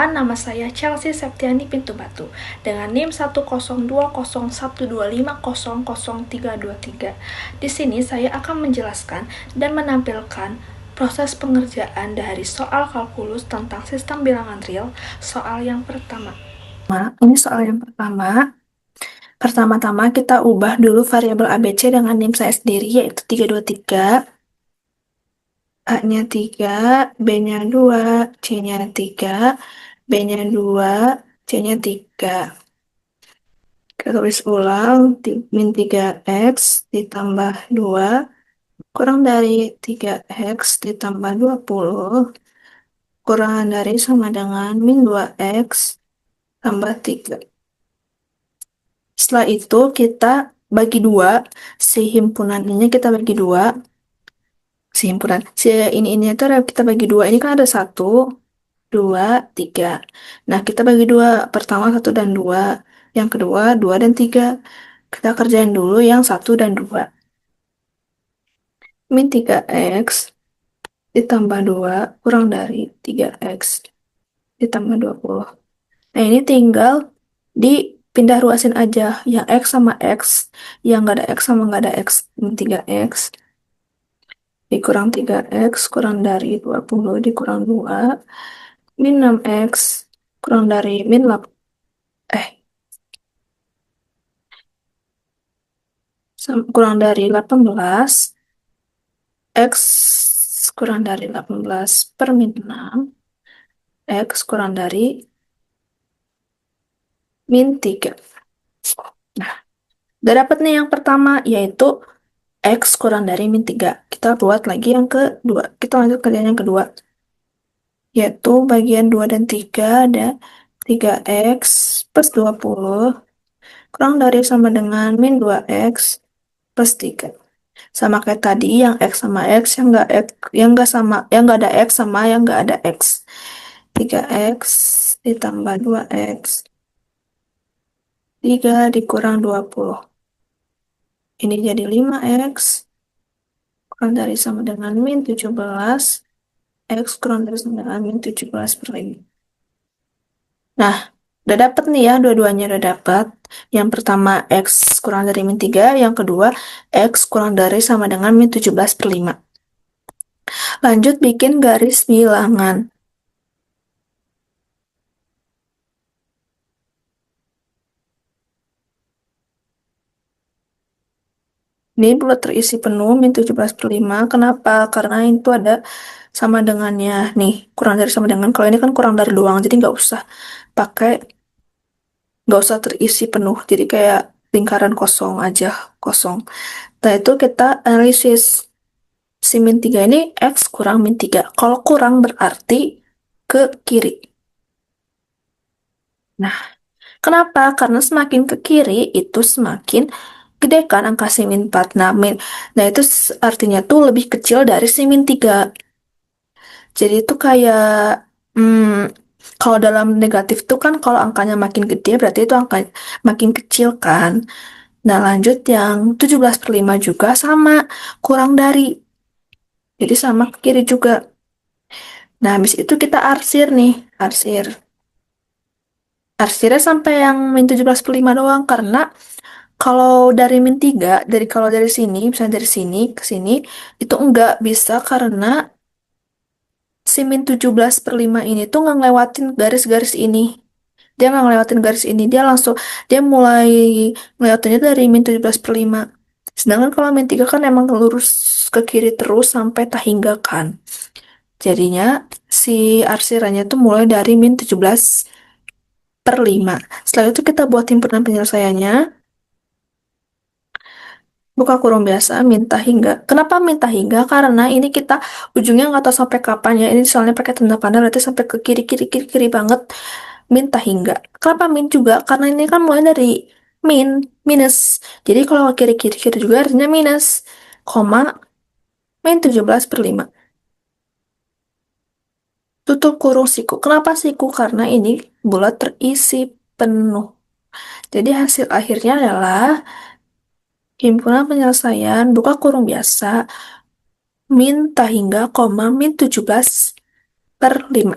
Perkenalkan, nama saya Chelsea Septiani Pintu Batu dengan NIM 1020125000323. Di sini saya akan menjelaskan dan menampilkan proses pengerjaan dari soal kalkulus tentang sistem bilangan real. Soal yang pertama. Ini soal yang pertama. Pertama-tama kita ubah dulu variabel ABC dengan NIM saya sendiri yaitu 323. A-nya 3, B-nya 2, C-nya 3, B-nya 2, C-nya 3. Kita tulis ulang, min 3X ditambah 2, kurang dari 3X ditambah 20, kurangan dari sama dengan min 2X tambah 3. Setelah itu kita bagi 2, si himpunan ini kita bagi 2, ini itu kita bagi 2, ini kan ada 1, 2, 3. Nah, kita bagi 2, pertama 1 dan 2, yang kedua 2 dan 3. Kita kerjain dulu yang 1 dan 2. Min 3X ditambah 2 kurang dari 3X ditambah 20. Nah, ini tinggal dipindah ruasin aja. Yang X sama X, yang nggak ada X sama nggak ada X. Min 3X dikurang 3X kurang dari 20 dikurang 2. Min 6X kurang dari min 8. Kurang dari 18. X kurang dari 18 per min 6. X kurang dari min 3. Nah, udah dapet nih yang pertama, yaitu X kurang dari min 3. Kita buat lagi yang kedua. Kita lanjut ke yang kedua. Yaitu bagian 2 dan 3 ada 3X plus 20 kurang dari sama dengan min 2X plus 3. Sama kayak tadi, yang X sama X, yang nggak sama, yang nggak ada X sama yang nggak ada X. 3X ditambah 2X. 3 dikurang 20. Ini jadi 5X kurang dari sama dengan min 17. X kurang dari sama dengan min 17 per 5. Nah, udah dapet nih ya, dua-duanya udah dapet. Yang pertama X kurang dari min 3, yang kedua X kurang dari sama dengan min 17 per 5. Lanjut bikin garis bilangan. Ini bulat terisi penuh min 17 per 5. Kenapa? Karena itu ada sama dengannya. Nih, kurang dari sama dengan. Kalau ini kan kurang dari doang, jadi nggak usah terisi penuh. Jadi kayak lingkaran kosong aja, kosong. Nah, itu kita analisis. Si min 3 ini X kurang min 3. Kalau kurang berarti ke kiri. Nah, kenapa? Karena semakin ke kiri itu semakin gede kan angka si min 4. Nah, itu artinya tuh lebih kecil dari si min 3. Jadi itu kayak kalau dalam negatif tuh kan kalau angkanya makin gede berarti itu angka makin kecil kan. Nah, lanjut yang 17 per 5 juga sama, kurang dari. Jadi sama ke kiri juga. Nah, habis itu kita arsir nih, arsir. Arsirnya sampai yang min 17 per 5 doang karena kalau dari min 3, kalau dari sini, misalnya dari sini ke sini, itu enggak bisa karena si min 17 per 5 ini tuh nggak ngelewatin garis-garis ini. Dia nggak ngelewatin garis ini, dia mulai ngelewatinnya dari min 17 per 5. Sedangkan kalau min 3 kan emang lurus ke kiri terus sampai tak hingga kan. Jadinya si arsirannya tuh mulai dari min 17 per 5. Setelah itu kita buat himpunan penyelesaiannya. Buka kurung biasa, minta hingga. Kenapa minta hingga? Karena ini kita ujungnya nggak tahu sampai kapan ya. Ini soalnya pakai tanda panah, berarti sampai ke kiri, kiri, kiri, kiri banget. Minta hingga. Kenapa min juga? Karena ini kan mulai dari minus. Jadi kalau ke kiri, kiri, kiri juga artinya minus. Koma, min 17 per 5. Tutup kurung siku. Kenapa siku? Karena ini bulat terisi penuh. Jadi hasil akhirnya adalah himpunan penyelesaian buka kurung biasa min hingga koma min 17 per 5.